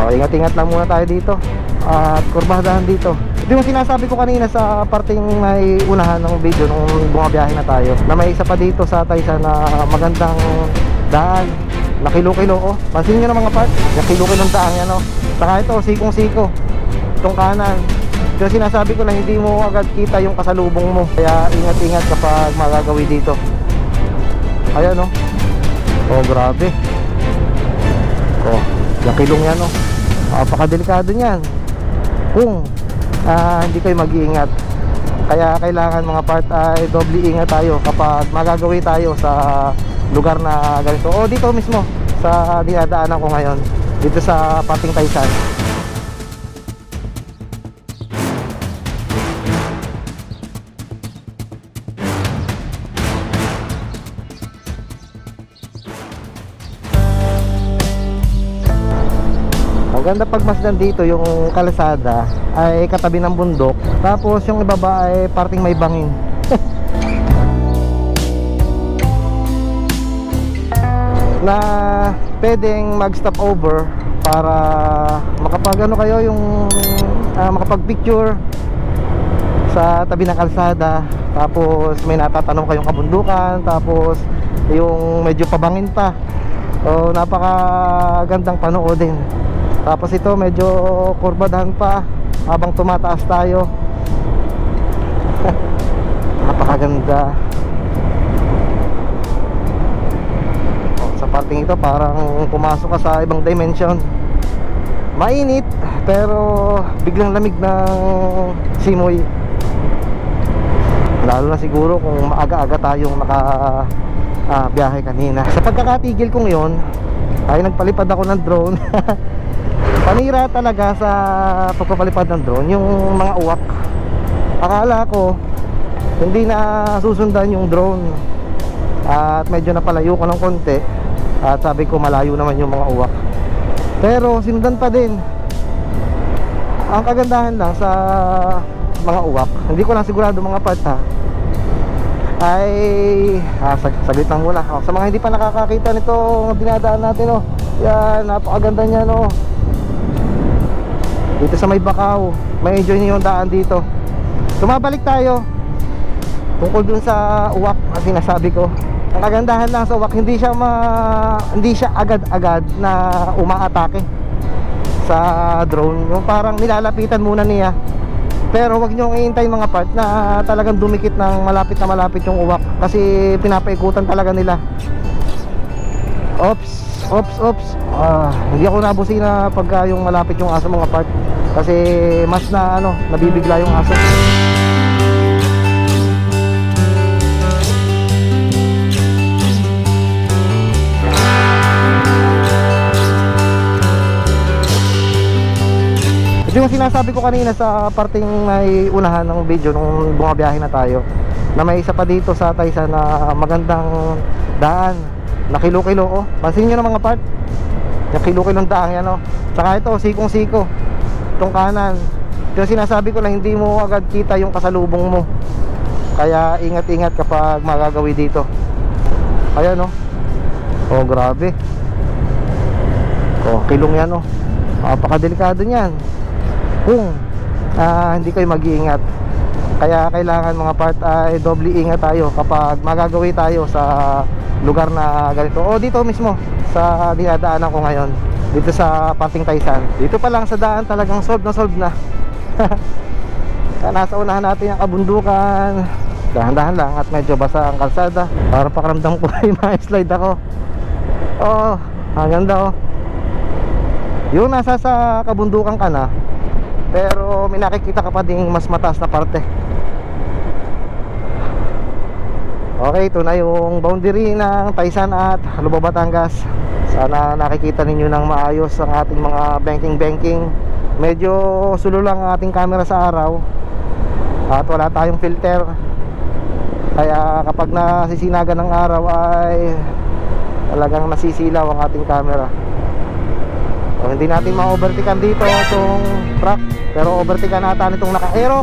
So ingat-ingat lang muna tayo dito at kurbadahan dito. Ito yung sinasabi ko kanina sa parting may unahan ng video nung bumabiyahe na tayo, na may isa pa dito sa Taysan na magandang daan na kilo-kilo. Oh, pansin nyo na mga part, yung kilo-kilong daan yan. Oh, saka ito sikong-siko itong kanan. Ito yung sinasabi ko na hindi mo agad kita yung kasalubong mo, kaya ingat-ingat kapag magagawi dito. Ayan oh. Oh grabe. Oh, yung kilong yan oh, napakadelikado niyan kung hindi kayo mag-iingat. Kaya kailangan mga part ay doble ingat tayo kapag magagawi tayo sa lugar na ganito. O dito mismo sa dinadaanan ko ngayon, dito sa parting Taysan. Ang ganda pagmasdan dito, yung kalsada ay katabi ng bundok, tapos yung ibaba ay parting may bangin. Na pwedeng mag stop over para makapag ano kayo, yung makapag picture sa tabi ng kalsada, tapos may natatanong kayong kabundukan, tapos yung medyo pabangin pa. So napakagandang panoodin. Tapos ito medyo kurbadahan pa habang tumataas tayo. Napakaganda. Sa parting ito parang pumasok ka sa ibang dimension. Mainit pero biglang lamig ng simoy. Lalo na siguro kung maaga-aga tayong biyahe kanina. Sa pagkakatigil kong yon ay nagpalipad ako ng drone. Panira talaga sa pagpapalipad ng drone yung mga uwak. Akala ko hindi na susundan yung drone at medyo napalayo ko ng konti, at sabi ko malayo naman yung mga uwak, pero sinundan pa din. Ang kagandahan lang sa mga uwak, hindi ko lang sigurado mga part ay saglit lang muna. Sa mga hindi pa nakakakita nito dinadaan natin, oh, yan, napakaganda niya, no. Dito sa may Bakaw, may enjoy niyo yung daan dito. Tumabalik tayo tungkol dun sa uwak na sinasabi ko. Ang kagandahan lang sa uwak, hindi siya agad-agad na umaatake sa drone. Yung parang nilalapitan muna niya, pero wag nyo iintayin mga part na talagang dumikit ng malapit na malapit yung uwak, kasi pinapaikutan talaga nila. Oops. Hindi ako nabusina pagka yung malapit yung aso mga part, kasi mas na nabibigla yung aso. Ito yung sinasabi ko kanina sa parting may unahan ng video nung bumabiyahe na tayo, na may isa pa dito sa Taysan na magandang daan na kilo-kilo. Oh, pansin nyo na mga part, yung kilo-kilong daan yan. Oh, saka ito sikong-siko itong kanan. Ito yung sinasabi ko na hindi mo agad kita yung kasalubong mo, kaya ingat-ingat kapag magagawi dito. Ayan oh. Oh grabe. Oh kilong yan oh, napakadelikado niyan kung hindi kayo mag-iingat. Kaya kailangan mga part ay doble ingat tayo kapag magagawi tayo sa lugar na ganito. O dito mismo sa dinadaanan ko ngayon, dito sa parting Taysan. Dito pa lang sa daan talagang solve na. Kaya nasa unahan natin ang kabundukan, dahan-dahan lang at medyo basa ang kalsada. Para pakiramdam ko ay ma-slide ako. Oh, ang ganda oh. Yung nasa sa kabundukan ka na, pero may nakikita ka pa ding mas mataas na parte. Okay, ito na yung boundary ng Taysan at Lubao, Batangas. Sana nakikita ninyo ng maayos ang ating mga banking. Medyo sulo lang ang ating camera sa araw at wala tayong filter, kaya kapag nasisinagan ng araw ay talagang nasisilaw ang ating camera. So, hindi natin ma-overtakean dito itong truck, pero overtakean natin itong naka-aerox.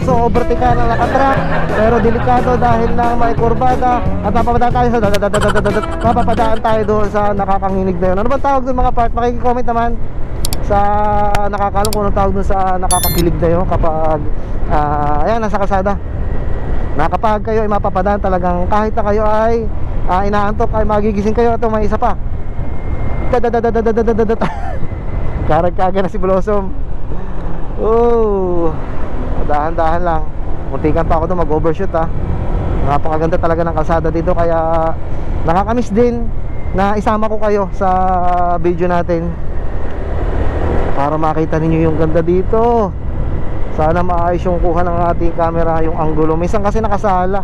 So overtakean ang naka-truck, pero delikado dahil na may kurbada at mapapadaan tayo doon sa nakakanginig na yun. Ano ba tawag doon mga part? Makikicomment naman sa nakakalong kung anong tawag dun sa nakakakilig na yun kapag ayan, nasa kalsada na kapag kayo ay mapapadaan talagang kahit na kayo ay inaantok ay magigising kayo. Ito may isa pa, karag-kaga na si Blossom. Oh, dahan-dahan lang, muntikan pa ako doon mag-overshoot ha. Napakaganda talaga ng kalsada dito, kaya nakakamiss din na isama ko kayo sa video natin para makita ninyo yung ganda dito. Sana maayos yung kuha ng ating camera, yung anggulo. Minsan kasi nakasala.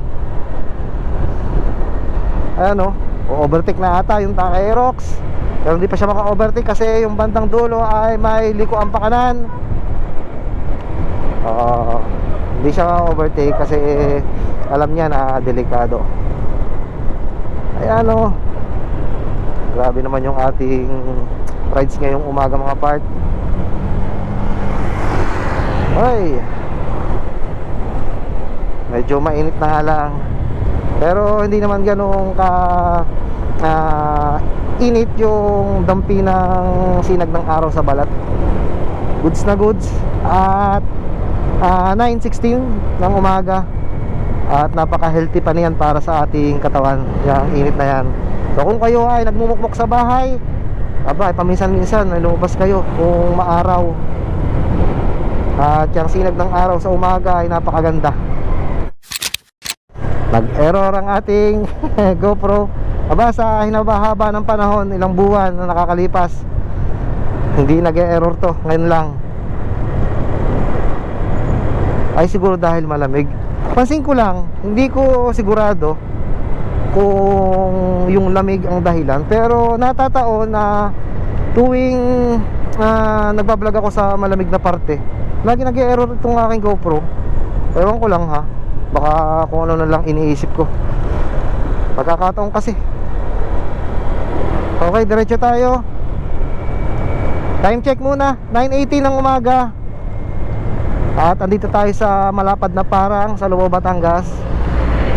Ayan o, overtake na ata yung Aerox, pero hindi pa siya maka-overtake kasi yung bandang dulo ay may likuan pa kanan. Hindi siya overtake kasi alam niya na delikado. Ayan o, grabe naman yung ating rides ngayong umaga mga part. Ay, medyo mainit na nga lang, pero hindi naman ganun ka init yung dampi ng sinag ng araw sa balat. Goods na goods. At 9:16 ng umaga, at napaka-healthy pa niyan para sa ating katawan, yung init na yan. So kung kayo ay nagmumukmok sa bahay, aba, paminsan-minsan ay lumabas kayo kung maaraw. At yung sinag ng araw sa umaga ay napakaganda. Nag-error ang ating GoPro. Aba, sa hinabahaba ng panahon, ilang buwan na nakakalipas, hindi nag-error to, ngayon lang. Ay siguro dahil malamig. Pansin ko lang, hindi ko sigurado kung yung lamig ang dahilan, pero natataon na tuwing nagbablog ako sa malamig na parte, lagi nag-error itong aking GoPro. Ewan ko lang ha, baka kung ano na lang iniisip ko. Pagkakataon kasi. Okay, diretso tayo. Time check muna, 9:18 ng umaga. At andito tayo sa malapad na Parang sa Lubao, Batangas.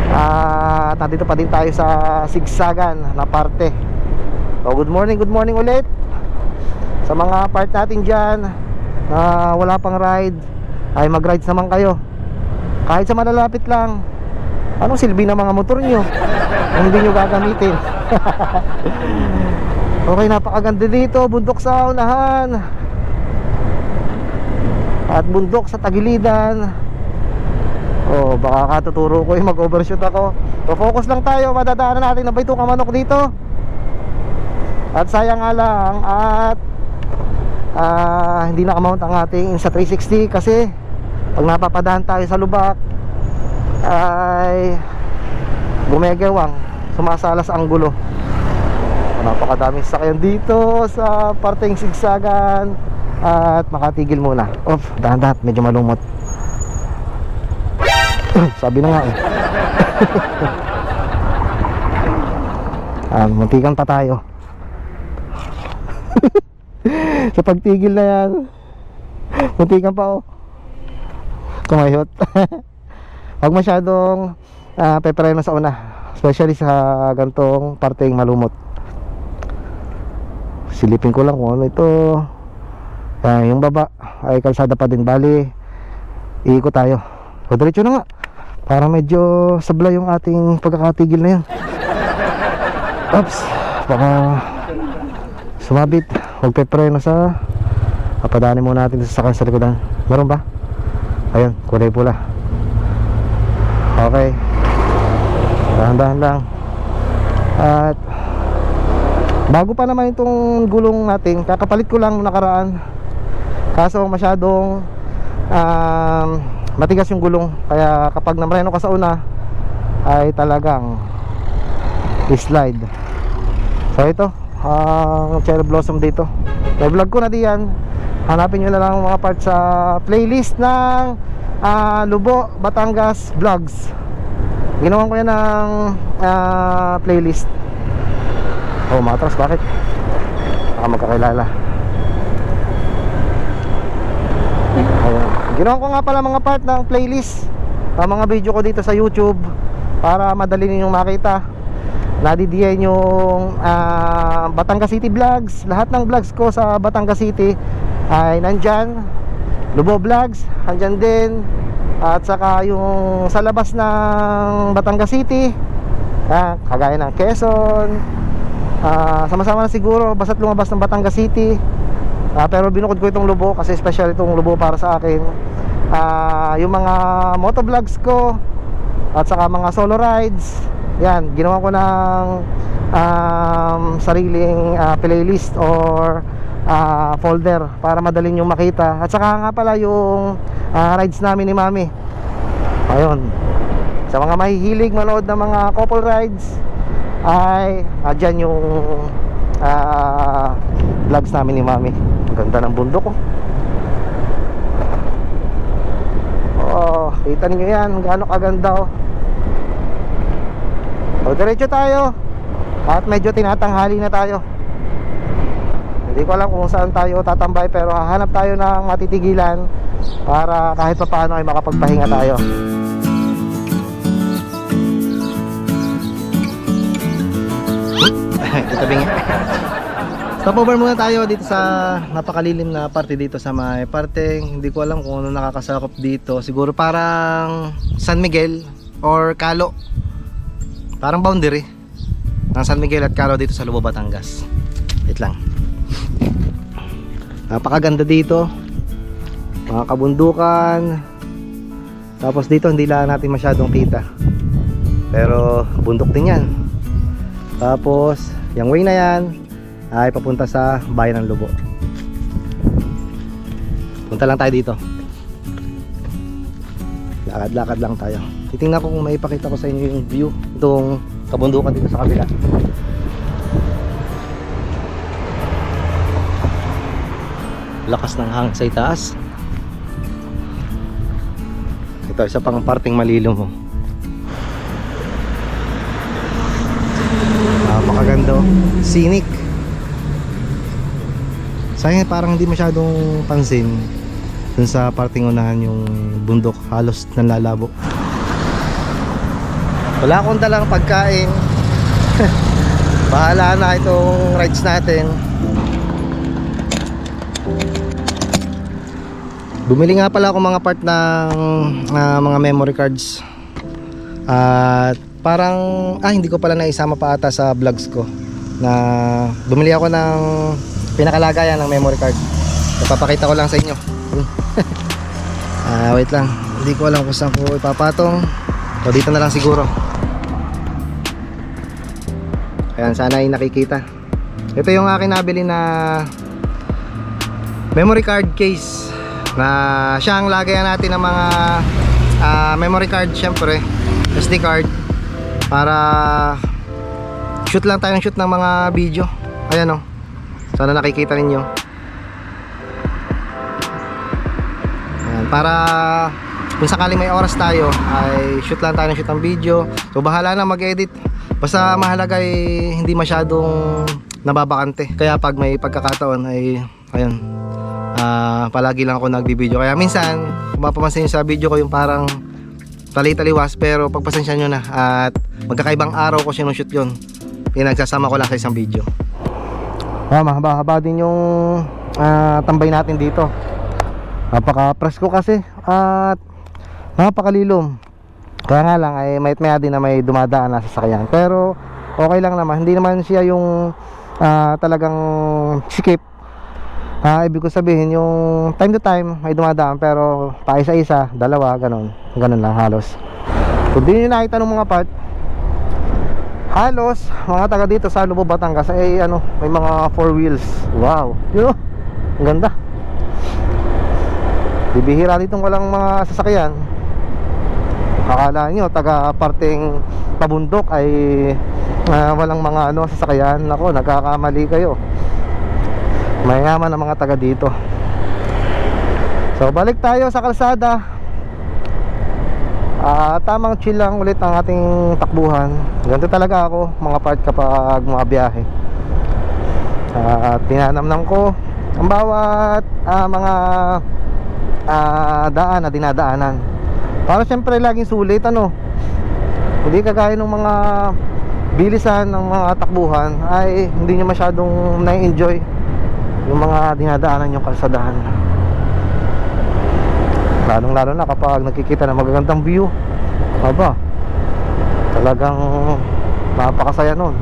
At andito pa din tayo sa Sigsagan na parte. So good morning ulit sa mga part natin dyan na wala pang ride, ay mag-rides naman kayo. Kahit sa malalapit lang. Anong silbi ng mga motor nyo kung hindi nyo gagamitin? Okay, napakaganda dito. Bundok sa unahan at bundok sa tagilidan. Oh, baka katuturo ko yung mag-overshoot ako. So focus lang tayo, madadaanan natin na ba itong kamanok dito. At sayang nga lang at hindi nakamount ang ating Insta360 kasi pag napapadahan tayo sa lubak ay gumegewang, sumasalas ang gulo. Napakadaming sakyan dito sa parteng Sigsagan. At makatigil muna. Dahan-dahan, medyo malumot. Sabi na nga muntikan pa tayo. Sa pagtigil na yan, muntikan pa kumayot. Huwag masyadong pepreno sa una, especially sa gantong parteng malumot. Silipin ko lang kung ano ito. Yung baba ay kalsada pa din, bali iikot tayo. O diretso na nga, para medyo sablay yung ating pagkakatigil na yan. Oops, baka sumabit. Huwag pepreno sa papadaanin muna natin sa sakyan sa likodan. Meron ba? Ayun, kulay pula. Okay, dahan-dahan lang. At bago pa naman itong gulong natin, kakapalit ko lang nakaraan, kaso masyadong matigas yung gulong, kaya kapag namreno ka sa una ay talagang slide. So ito ang Cherry Blossom dito. May vlog ko na diyan, hanapin nyo na lang mga parts sa playlist ng Lubao, Batangas Vlogs. Ginawan ko yan ng playlist. Oh, matras, bakit? Baka magkakilala. Ayan. Ginawan ko nga pala mga part ng playlist, mga video ko dito sa YouTube, para madali ninyong makita. Nadidiyan yung Batangas City vlogs. Lahat ng vlogs ko sa Batangas City ay nandyan. Lubo Vlogs, andyan din. At saka yung sa labas ng Batangas City, kagaya ng Quezon, sama-sama na siguro basta't lumabas ng Batangas City. Pero binukod ko itong Lubo kasi special itong Lubo para sa akin. Yung mga motovlogs ko at saka mga solo rides, yan, ginawa ko ng sariling playlist or folder para madaling yung makita. At saka nga pala yung rides namin ni Mami. Ayun, sa mga mahihilig manood ng mga couple rides, ay dyan yung vlogs namin ni Mami. Ang ganda ng bundok, kita niyo yan, gaano kaganda. So diretso tayo. At medyo tinatanghali na tayo. Hindi ko alam kung saan tayo tatambay, pero hahanap tayo ng matitigilan para kahit pa paano ay makapagpahinga tayo. Itabi nga. Stopover muna tayo dito sa napakalilim na parte dito sa may parteng, hindi ko alam kung ano nakakasakop dito. Siguro parang San Miguel or Calo. Parang boundary ng San Miguel at Calo dito sa Lubo, Batangas. Wait lang. Napakaganda dito. Mga kabundukan. Tapos dito hindi lang natin masyadong kita. Pero bundok din yan. Tapos yung way na yan ay papunta sa bayan ng Lubo. Punta lang tayo dito. Lakad-lakad lang tayo. Titingnan ko kung maipakita ko sa inyo yung view itong kabundukan dito sa kabila. Lakas ng hangin sa itaas. Ito isa pang parting malilom mo. Napakaganda, scenic. Sayang parang hindi masyadong pansin dun sa parting unahan yung bundok, halos nanlalabo. Wala akong dalang pagkain. Bahala na itong rides natin. Bumili nga pala ako mga part ng mga memory cards. At parang hindi ko pala naisama pa ata sa vlogs ko na bumili ako ng pinakalagayan ng memory card. Napapakita ko lang sa inyo. Wait lang, hindi ko alam kung saan ko ipapatong. O dito na lang siguro. Ayan, sana ay nakikita. Ito yung akin nabili na memory card case, na siya ang lagayan natin ng mga memory card, syempre SD card, para shoot lang tayo ng shoot ng mga video. Ayan sana nakikita ninyo. Ayan, para kung sakaling may oras tayo ay shoot lang tayo ng shoot ng video. So bahala na mag-edit, basta mahalaga ay hindi masyadong nababakante. Kaya pag may pagkakataon ay ayun, palagi lang ako nagbibideo. Kaya minsan kung mapapansin nyo sa video ko yung parang tali-taliwas, pero pagpasensya nyo na at magkakaibang araw ko sinushoot yun. Pinagsasama ko lang sa isang video. Mahaba-haba din yung tambay natin dito. Napaka-presko kasi at napakalilom. Kaya nga lang ay may din na may dumadaan na sasakyan. Pero okay lang naman, hindi naman siya yung talagang sikip. Ibig ko sabihin yung time to time may dumadaan, pero pa isa-isa, dalawa, ganun lang halos. Kung di nyo nakita ng mga part, halos mga taga dito sa Lubo, Batangas ay may mga 4 wheels. Wow, yun ang ganda. Bibihira ditong walang mga sasakyan. Akala nyo taga parting pabundok ay walang mga sasakyan. Nako, nagkakamali kayo. Mayaman ang mga taga dito. So balik tayo sa kalsada. Tamang chill lang ulit ang ating takbuhan. Ganito talaga ako mga part kapag mga biyahe. Tinanamnam ko ang bawat mga daan na dinadaanan, para syempre laging sulit. Hindi kagaya ng mga bilisan ng mga takbuhan ay hindi nyo masyadong na-enjoy. yung mga dinadaanan yung kalsadahan. Lalong lalo na kapag nakikita ng magagandang view, aba, talagang napakasaya nun.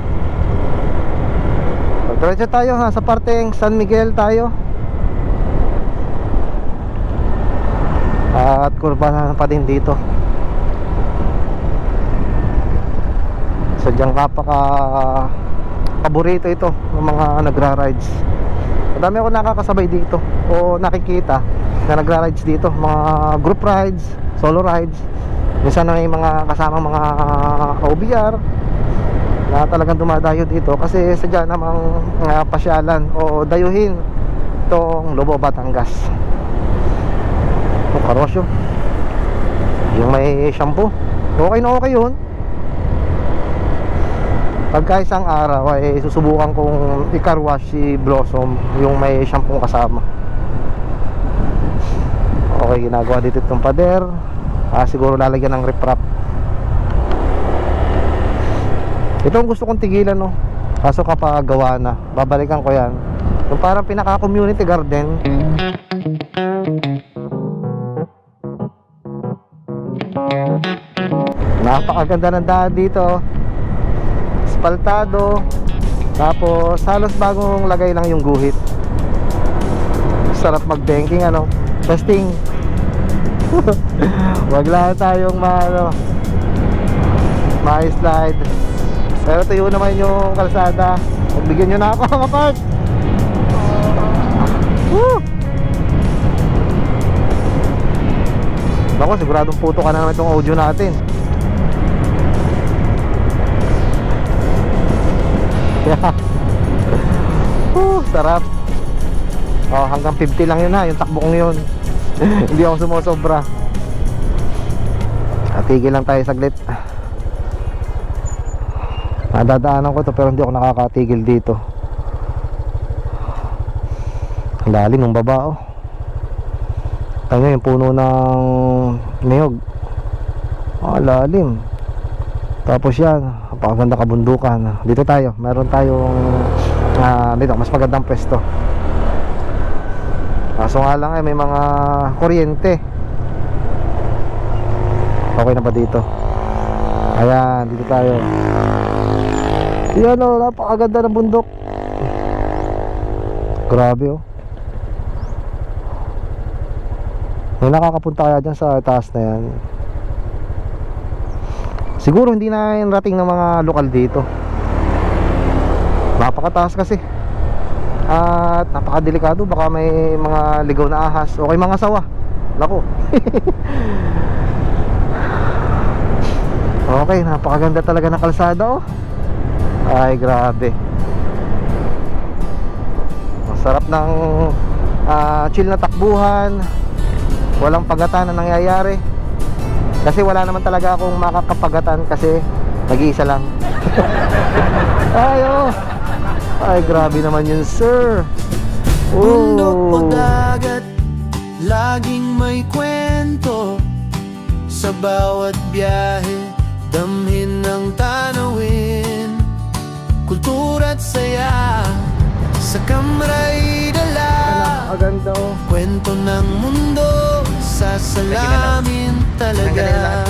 Diretso tayo ha, sa parteng San Miguel tayo. At kurbahan pa din dito. Sadyang napaka paborito ito ng mga nagra-rides. Madami ako nakakasabay dito o nakikita na nagra-rides dito, mga group rides, solo rides. Minsan may mga kasamang mga OBR na talagang dumadayo dito kasi sadya namang pasyalan o dayuhin itong Lobo, Batangas. O karosyo, yung may shampoo, okay na okay yun. Pagka isang araw ay susubukan kong i-carwash si Blossom, yung may shampoo kasama. Okay, ginagawa dito itong pader. Siguro lalagyan ng riprap. Ito ang gusto kong tigilan, no. Kaso kapag gawa na, babalikan ko yan. Yung parang pinaka-community garden. Napakaganda ng daan dito, aspaltado. Tapos halos bagong lagay lang yung guhit. Sarap mag-banking, ano, testing. Wag lang tayong ma-slide. Pero tuyo naman yung kalsada. Magbigyan nyo na ako mga part. Naku, siguradong puto ka na naman itong audio natin. Sarap. Hanggang 50 lang yun ha, yung takbo kong yun. Hindi ako sumusobra. Tigil lang tayo saglit. Nadadaanan ko to pero hindi ako nakakatigil dito. Ang lalim ng baba, oh. Tingnan yung puno ng niyog. Lalim. Tapos yan, napakaganda kabundukan. Dito tayo, meron tayong dito, mas magandang pwesto. Kaso nga lang may mga kuryente. Okay na ba dito? Ayan, dito tayo. Yan, oh, napakaganda ng bundok. Grabe, oh. May nakakapunta kaya dyan sa taas na yan. Siguro hindi na yung rating ng mga lokal dito. Napakataas kasi. At napakadelikado. Baka may mga ligaw na ahas o kay mga sawa. Naku. Okay, napakaganda talaga ng kalsada, oh. Ay, grabe. Masarap ng chill na takbuhan. Walang pagatan na nangyayari. Kasi wala naman talaga akong makakapagatan kasi nag-iisa lang. Ay, oh. Ay, grabe naman yun, sir. Bundok o dagat, laging may kwento. Sa bawat biyahe, damhin ng tanawin. Kultura at saya, sa kamray dala. Maganda, oh. Kwento ng mundo, sasalamin talaga.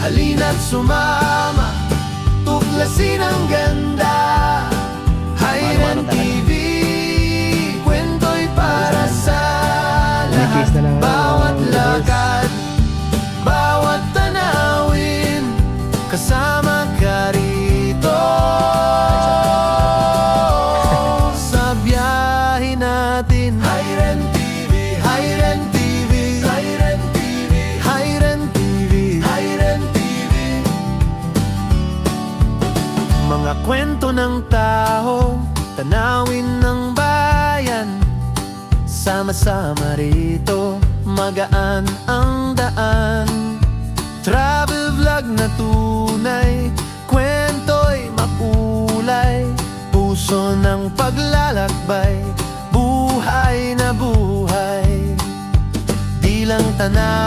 Halina't sumama, tuklasin ang ganda. Hiren TV, kwento'y para sa lahat. Bawat lakad, bawat tanawin, kasama ka rito. Sa biyahe natin, Hiren TV, Hiren TV, Hiren TV, Hiren TV, Hiren TV. Mga kwento ng tao, tanawin ng bayan. Sama-sama rito, magaan ang daan. Travel vlog na tunay, kwento'y makulay. Puso ng paglalakbay, buhay na buhay. Di lang tanaw